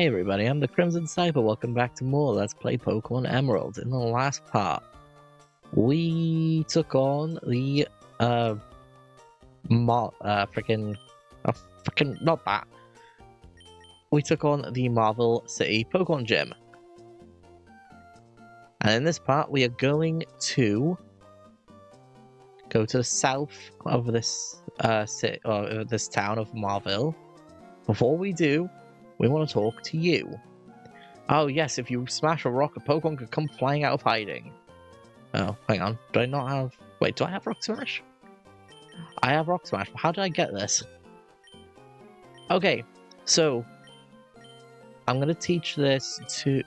everybody, I'm the Crimson Sniper. Welcome back to more Let's Play Pokemon Emerald. In the last part, we took on the not that. We took on the Marvel City Pokemon Gym. And in this part, we are going to go to the south of this city, or this town of Marville. Before we do, we want to talk to you. Oh yes, if you smash a rock, a Pokemon could come flying out of hiding. Oh, hang on. Do I not have... Wait, do I have Rock Smash? I have Rock Smash, but how did I get this? Okay, so... I'm going to teach this to...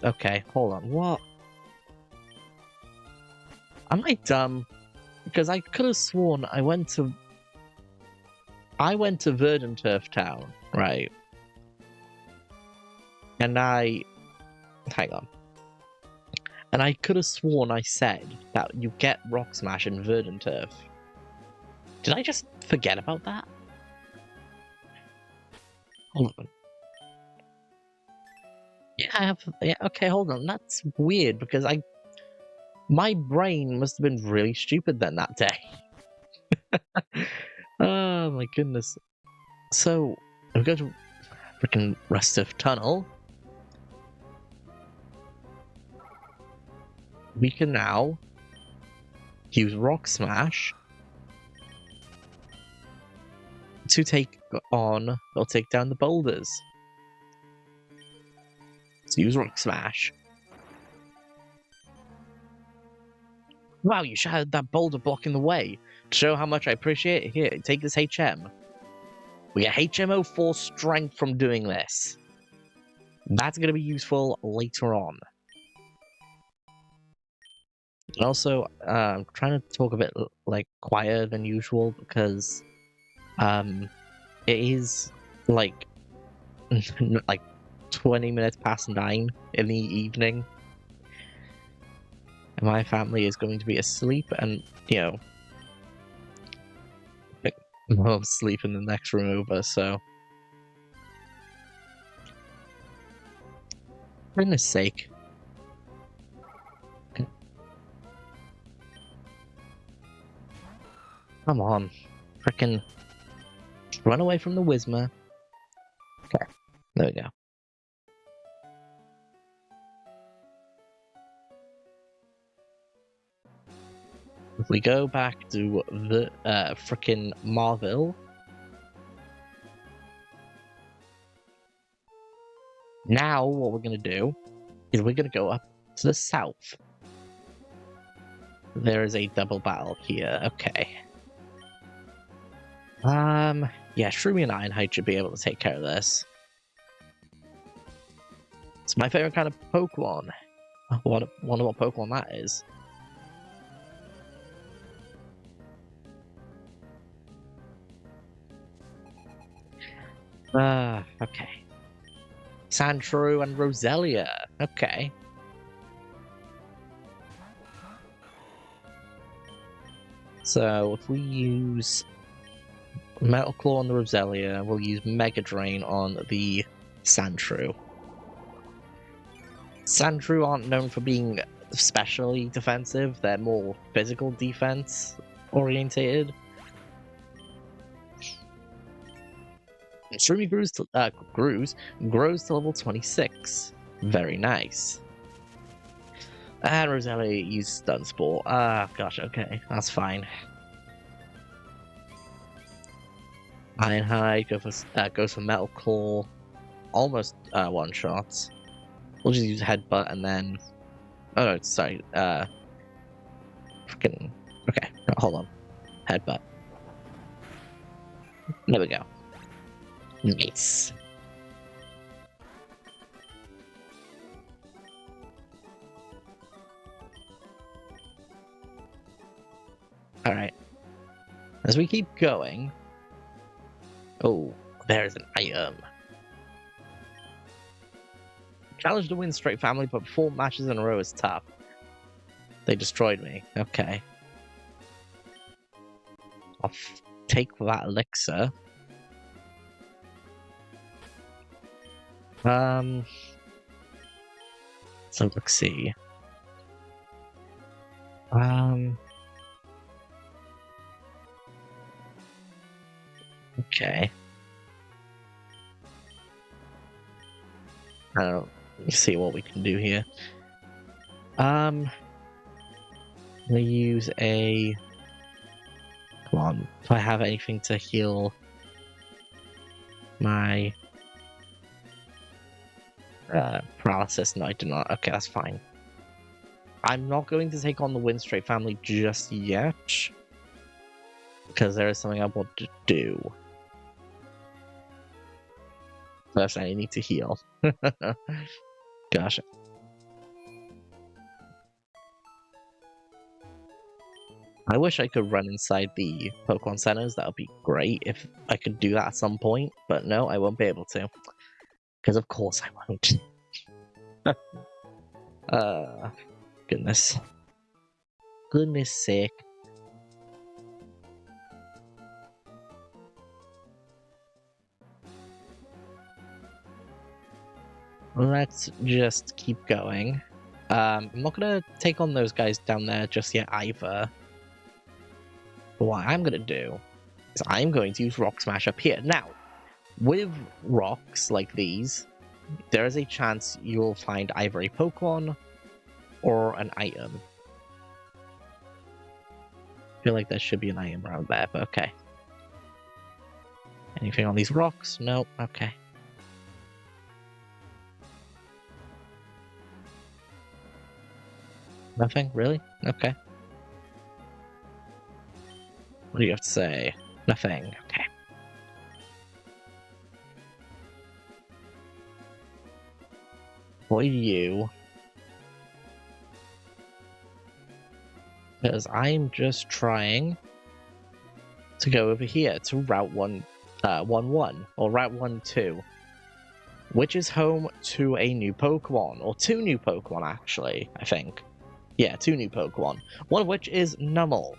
Okay, hold on. What? Am I dumb? Because I could have sworn I went to Verdant Turf Town, right? And hang on. And I could have sworn I said that you get Rock Smash in Verdant Turf. Did I just forget about that? Hold on. Yeah, okay, hold on. That's weird because my brain must have been really stupid then that day. Oh my goodness. So, we go to freaking Restive Tunnel. We can now use Rock Smash to take down the boulders. Let's use Rock Smash. Wow, you shattered that boulder blocking the way. To show how much I appreciate it, here, take this HM. We get HM04 strength from doing this. That's going to be useful later on. And also, I'm trying to talk a bit quieter than usual because it is like 20 minutes past 9 in the evening. And my family is going to be asleep and, I'm asleep in the next room over, so. For goodness sake. Come on. Frickin' run away from the Whismer. Okay, there we go. If we go back to the frickin' Marville. Now what we're gonna do is we're gonna go up to the south. There is a double battle here. Okay. Yeah, Shroomy and Ironhide should be able to take care of this. It's my favorite kind of Pokemon. Wonder what Pokemon that is. Okay. Sandshrew and Roselia. Okay. So if we use Metal Claw on the Roselia, we'll use Mega Drain on the Sandshrew. Sandshrew aren't known for being especially defensive, they're more physical defense orientated. And Shroomy grows to level 26. Very nice. And Roselia used Stun Spore. Gosh, okay, that's fine. Ironhide goes for Metal Claw. Almost one shots. We'll just use Headbutt and then... Oh no, sorry. Freaking... Okay, hold on. Headbutt. There we go. Nice. Alright. As we keep going... Oh, there's an item. Challenge to win straight family, but 4 matches in a row is tough. They destroyed me. Okay. I'll take that elixir. So let's see. Okay. Let's see what we can do here. I'm gonna use a. Come on. Do I have anything to heal my paralysis? No, I do not. Okay, that's fine. I'm not going to take on the Windstrait family just yet, because there is something I want to do. First, I need to heal. Gosh. I wish I could run inside the Pokemon centers. That would be great if I could do that at some point, but no, I won't be able to. Because of course I won't. Goodness. Goodness sake. Let's just keep going. I'm not gonna take on those guys down there just yet either. But what I'm gonna do is I'm going to use Rock Smash up here. Now, with rocks like these, there is a chance you'll find either a Pokemon or an item. I feel like there should be an item around there, but okay. Anything on these rocks? Nope, okay. Nothing? Really? Okay. What do you have to say? Nothing. Okay. For you. Because I'm just trying to go over here to Route 11, or Route 12, which is home to a new Pokemon, or 2 new Pokemon actually, I think. Yeah, 2 new Pokemon, one of which is Numel.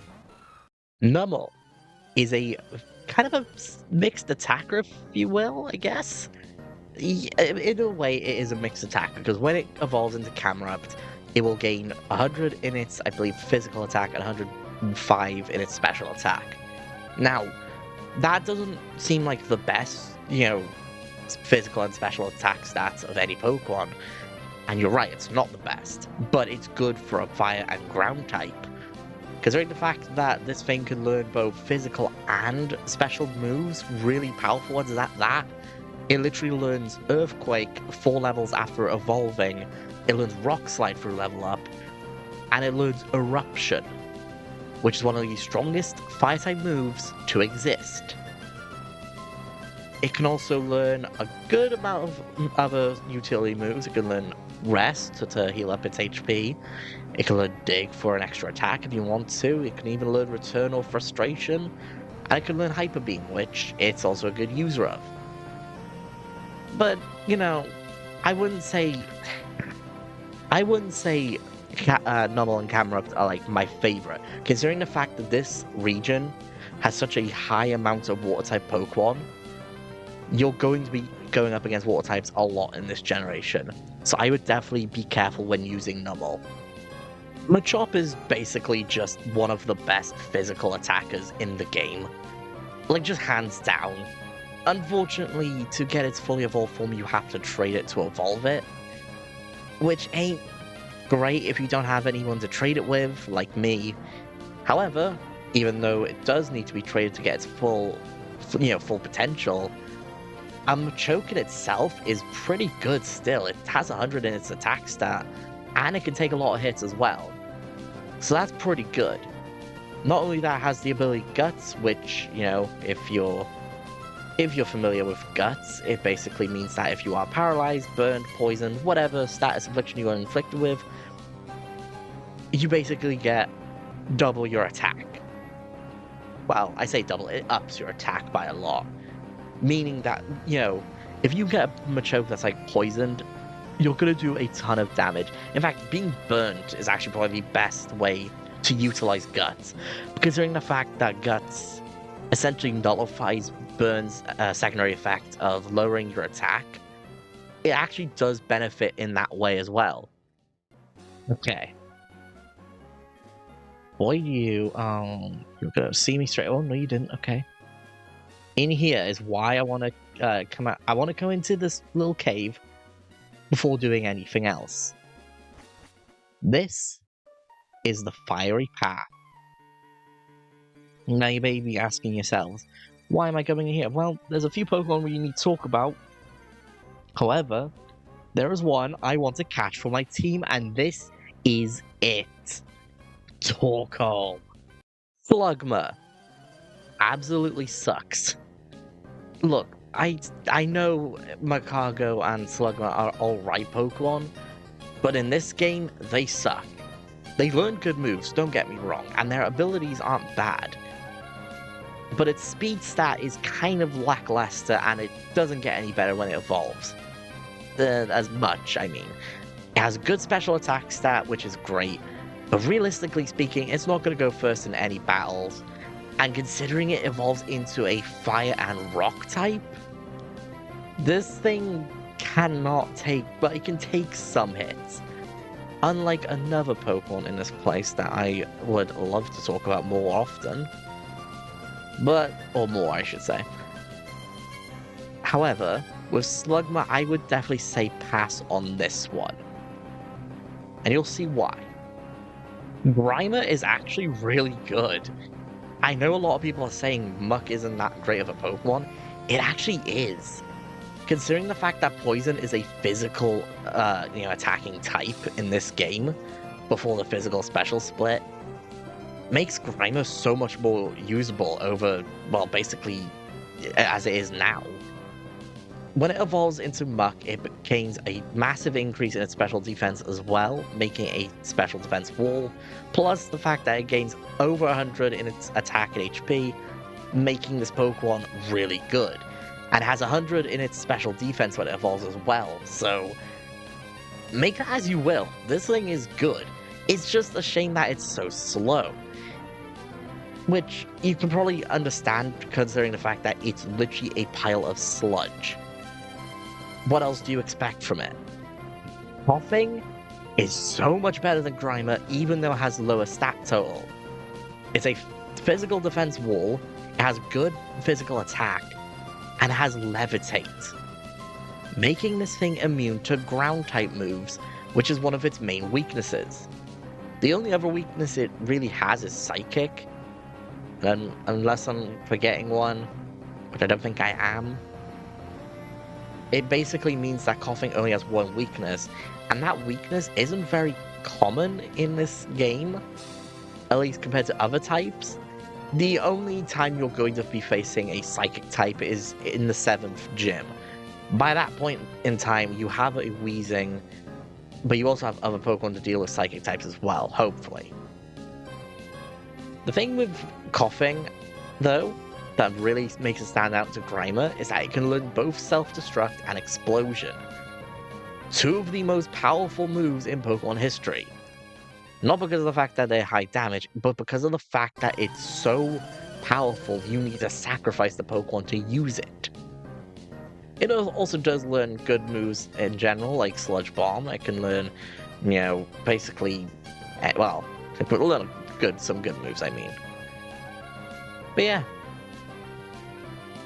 Numel is a kind of a mixed attacker, if you will, I guess. In a way, it is a mixed attacker, because when it evolves into Camerupt, it will gain 100 in its, I believe, physical attack and 105 in its special attack. Now, that doesn't seem like the best, physical and special attack stats of any Pokemon. And you're right, it's not the best, but it's good for a fire and ground type. Considering the fact that this thing can learn both physical and special moves, really powerful ones at that, it literally learns Earthquake 4 levels after evolving, it learns Rock Slide through level up, and it learns Eruption, which is one of the strongest fire-type moves to exist. It can also learn a good amount of other utility moves. It can learn Rest to heal up its HP. It can learn Dig for an extra attack if you want to. It can even learn Return or Frustration. And it can learn Hyper Beam, which it's also a good user of. But, I wouldn't say Numel and Camerupt are like my favorite, considering the fact that this region has such a high amount of water-type Pokemon. You're going to be going up against water types a lot in this generation, so I would definitely be careful when using Numel. Machop is basically just one of the best physical attackers in the game. Like, just hands down. Unfortunately, to get its fully evolved form, you have to trade it to evolve it, which ain't great if you don't have anyone to trade it with, like me. However, even though it does need to be traded to get its full potential, Machoke in itself is pretty good still. It has 100 in its attack stat, and it can take a lot of hits as well. So that's pretty good. Not only that, it has the ability Guts, which, if you're familiar with Guts, it basically means that if you are paralyzed, burned, poisoned, whatever status affliction you are inflicted with, you basically get double your attack. Well, I say double, it ups your attack by a lot. Meaning that, if you get a Machoke that's like poisoned, you're going to do a ton of damage. In fact, being burnt is actually probably the best way to utilize Guts, considering the fact that Guts essentially nullifies Burn's secondary effect of lowering your attack. it actually does benefit in that way as well. Okay. Boy, you're gonna see me straight. Oh, no, you didn't. Okay. In here is why I want to come out. I want to go into this little cave before doing anything else. This is the fiery path. Now you may be asking yourselves, why am I going in here? Well, there's a few Pokemon we need to talk about. However, there is one I want to catch for my team, and this is it. Torkoal. Slugma. Absolutely sucks. Look, I know Magcargo and Slugma are alright Pokemon, but in this game, they suck. They learn good moves, don't get me wrong, and their abilities aren't bad. But its speed stat is kind of lackluster, and it doesn't get any better when it evolves. As much, I mean. It has a good special attack stat, which is great, but realistically speaking, it's not going to go first in any battles. And considering it evolves into a fire and rock type, this thing cannot take, but it can take some hits. Unlike another Pokemon in this place that I would love to talk about more often. Or more, I should say. However, with Slugma, I would definitely say pass on this one. And you'll see why. Grimer is actually really good. I know a lot of people are saying Muck isn't that great of a Pokemon. It actually is. Considering the fact that Poison is a physical, attacking type in this game, before the physical special split, makes Grimer so much more usable over, well, basically, as it is now. When it evolves into Muck, it gains a massive increase in its special defense as well, making a special defense wall, plus the fact that it gains over 100 in its attack and HP, making this Pokemon really good. And has 100 in its special defense when it evolves as well, so make that as you will. This thing is good. It's just a shame that it's so slow. Which you can probably understand considering the fact that it's literally a pile of sludge. What else do you expect from it? Coughing is so much better than Grimer, even though it has lower stat total. It's a physical defense wall, it has good physical attack, and has Levitate, making this thing immune to ground-type moves, which is one of its main weaknesses. The only other weakness it really has is Psychic, and unless I'm forgetting one, which I don't think I am. It basically means that Coughing only has one weakness, and that weakness isn't very common in this game, at least compared to other types. The only time you're going to be facing a Psychic type is in the 7th gym. By that point in time, you have a Weezing, but you also have other Pokemon to deal with Psychic types as well, hopefully. The thing with Coughing, though, that really makes it stand out to Grimer is that it can learn both Self-Destruct and Explosion. Two of the most powerful moves in Pokemon history. Not because of the fact that they're high damage, but because of the fact that it's so powerful you need to sacrifice the Pokemon to use it. It also does learn good moves in general, like Sludge Bomb. It can learn, basically, well, it can learn some good moves, I mean. But yeah.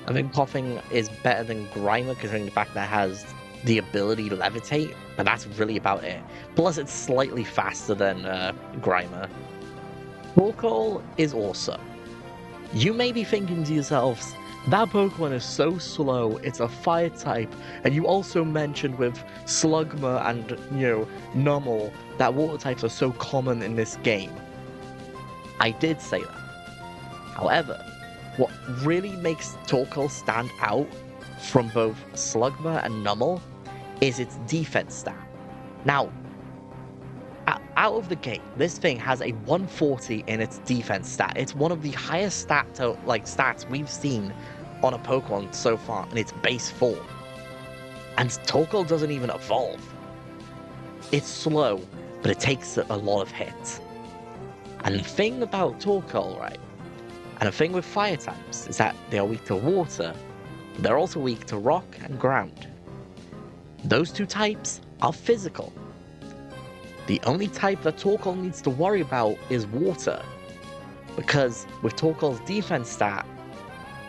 I think Coughing is better than Grimer, considering the fact that it has the ability to levitate, but that's really about it. Plus, it's slightly faster than Grimer. Torkoal is awesome. You may be thinking to yourselves, that Pokemon is so slow, it's a fire type, and you also mentioned with Slugma and, Numel, that water types are so common in this game. I did say that. However, what really makes Torkoal stand out from both Slugma and Numel is its defense stat. Now, out of the gate, this thing has a 140 in its defense stat. It's one of the highest stats we've seen on a Pokemon so far in its base form. And Torkoal doesn't even evolve. It's slow, but it takes a lot of hits. And the thing about Torkoal, right? And the thing with fire types is that they are weak to water, but they're also weak to rock and ground. Those two types are physical. The only type that Torkoal needs to worry about is water, because with Torkoal's defense stat,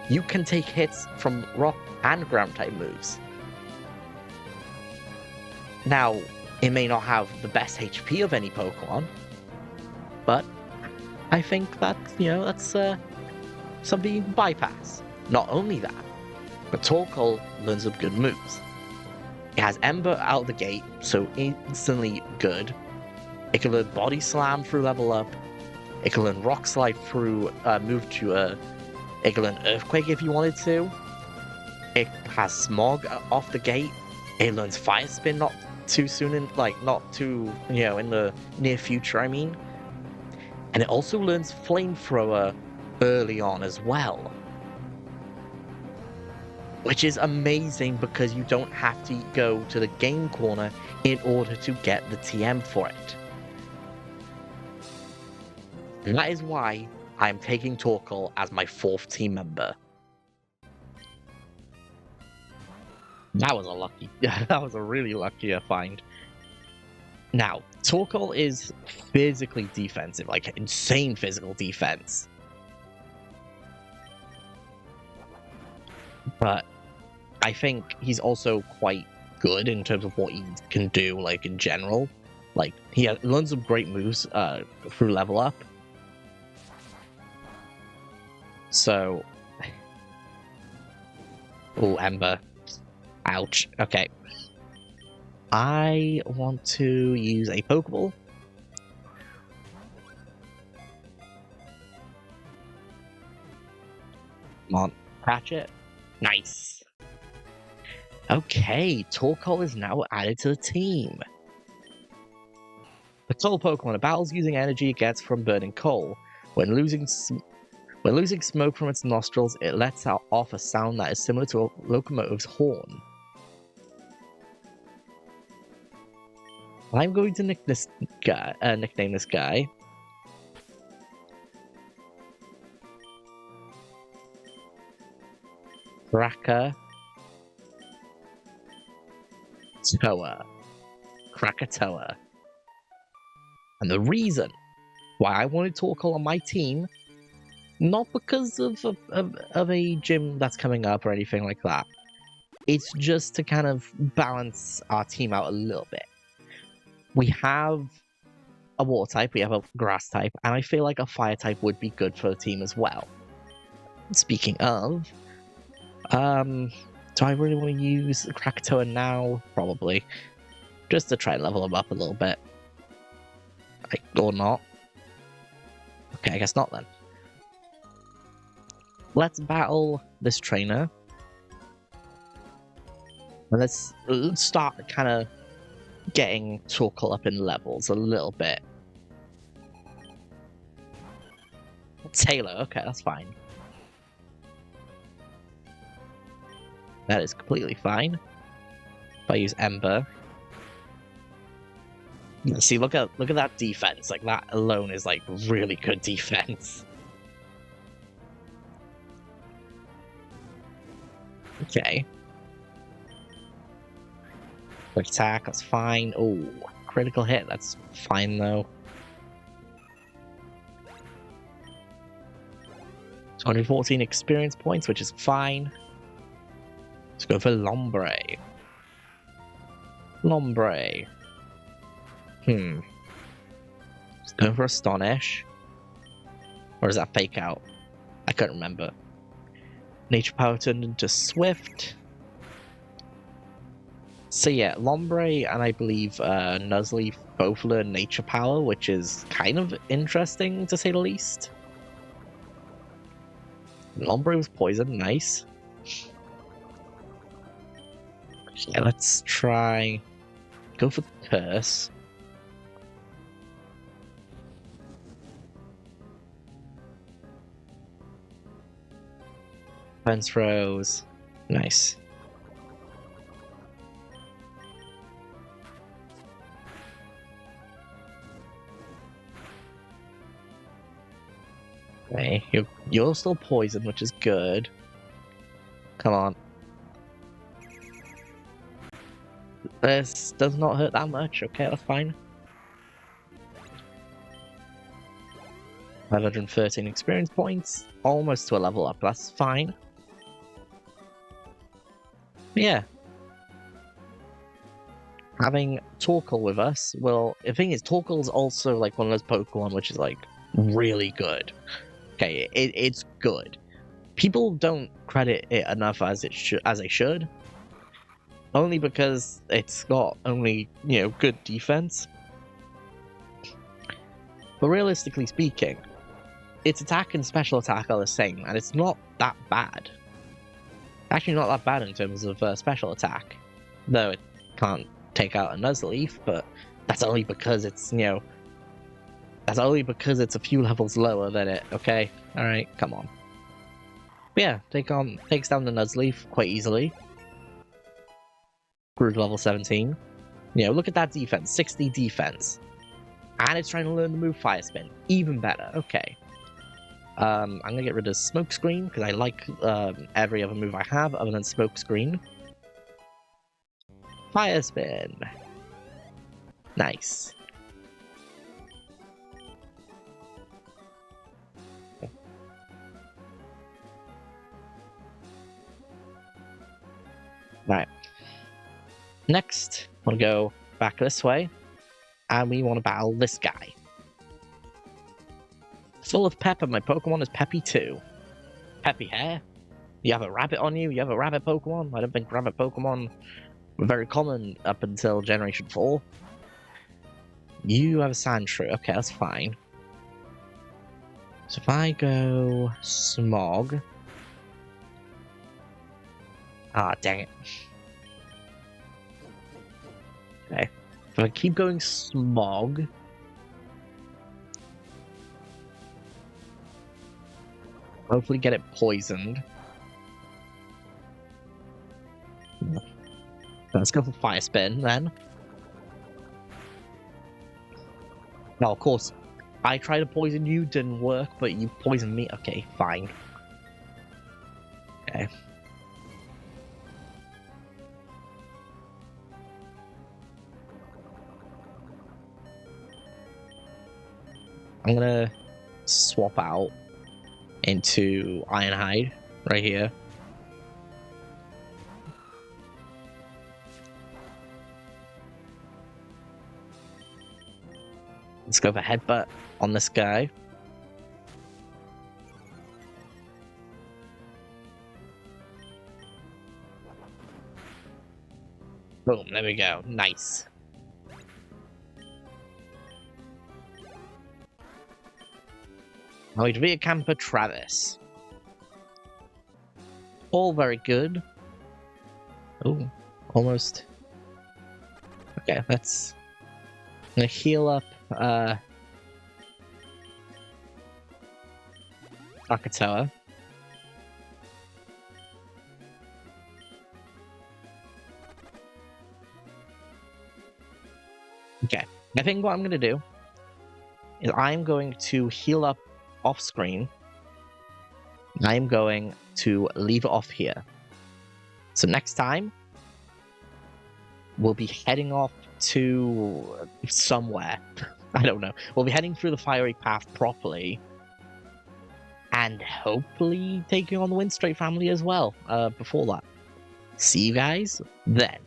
you can take hits from rock and ground type moves. Now, it may not have the best HP of any Pokemon, but I think that, that's something you can bypass. Not only that, but Torkoal learns some good moves. It has Ember out the gate, so instantly good. It can learn Body Slam through level up. It can learn Rock Slide through move to it can learn Earthquake if you wanted to. It has Smog off the gate. It learns Fire Spin not too soon in in the near future, I mean. And it also learns Flamethrower early on as well. Which is amazing because you don't have to go to the game corner in order to get the TM for it. And that is why I'm taking Torkoal as my 4th team member. That was that was a really lucky find. Now, Torkoal is physically defensive, like insane physical defense. But I think he's also quite good in terms of what he can do, like in general. Like he learns some great moves through level up. So, oh, Ember. Ouch. Okay. I want to use a Pokeball. Come on, catch it. Nice. Okay, Torkoal is now added to the team. The coal Pokemon battles using energy it gets from burning coal. When losing smoke from its nostrils, it lets out off a sound that is similar to a locomotive's horn. I'm going to nickname this guy. Krakatoa. And the reason why I wanted Torkoal on my team, not because of a gym that's coming up or anything like that. It's just to kind of balance our team out a little bit. We have a water type, we have a grass type, and I feel like a fire type would be good for the team as well. Speaking of, do I really want to use Krakatoa now? Probably. Just to try and level him up a little bit. Or not. Okay, I guess not then. Let's battle this trainer. And let's start kind of getting Torkoal up in levels a little bit. Taylor, okay, that's fine. That is completely fine. If I use Ember. See, look at that defense. Like that alone is like really good defense. Okay. Quick attack, that's fine. Oh, critical hit, that's fine though. 214 experience points, which is fine. Let's go for Lombre. Let's go for Astonish. Or is that Fake Out? I can't remember. Nature Power turned into Swift. So yeah, Lombre and I believe Nuzleaf both learn Nature Power, which is kind of interesting to say the least. Lombre was poisoned, nice. Yeah, let's try... go for Curse. Fence Throws. Nice. Okay, you're still poisoned, which is good. Come on. This does not hurt that much. Okay, that's fine. 513 experience points. Almost to a level up. That's fine. But yeah. Having Torkoal with us, well, the thing is, Torkoal's also like one of those Pokemon which is like really good. Okay, it's good. People don't credit it enough as they should. Only because it's got only, good defense. But realistically speaking, its attack and special attack are the same, and it's not that bad. Actually, not that bad in terms of special attack, though it can't take out a Nuzleaf. But that's only because it's that's only because it's a few levels lower than it. Okay, all right, come on. But yeah, takes down the Nuzleaf quite easily. Grew to level 17. Look at that defense, 60 defense. And it's trying to learn the move Fire Spin. Even better, okay. I'm going to get rid of Smoke Screen, because I like every other move I have other than Smoke Screen. Fire Spin. Nice. Right. Next, we'll go back this way, and we want to battle this guy. Full of pep, and my Pokemon is Peppy too. Peppy hair? You have a rabbit on you? You have a rabbit Pokemon? I don't think rabbit Pokemon were very common up until Generation 4. You have a Sandshrew. Okay, that's fine. So if I go Smog... Ah, dang it. Okay. If I keep going Smog... hopefully get it poisoned. Let's go for Fire Spin, then. No, of course. I tried to poison you, didn't work, but you poisoned me. Okay, fine. Okay. I'm gonna swap out into Ironhide right here. Let's go for Headbutt on this guy. Boom, there we go. Nice. Now we'd be Camper Travis. All very good. Oh, almost. Okay, let's... I'm gonna heal up Krakatoa. Okay, I think what I'm gonna do is I'm going to heal up off screen. I'm going to leave it off here. So next time, we'll be heading off to somewhere. I don't know. We'll be heading through the fiery path properly. And hopefully taking on the Windstray family as well before that. See you guys then.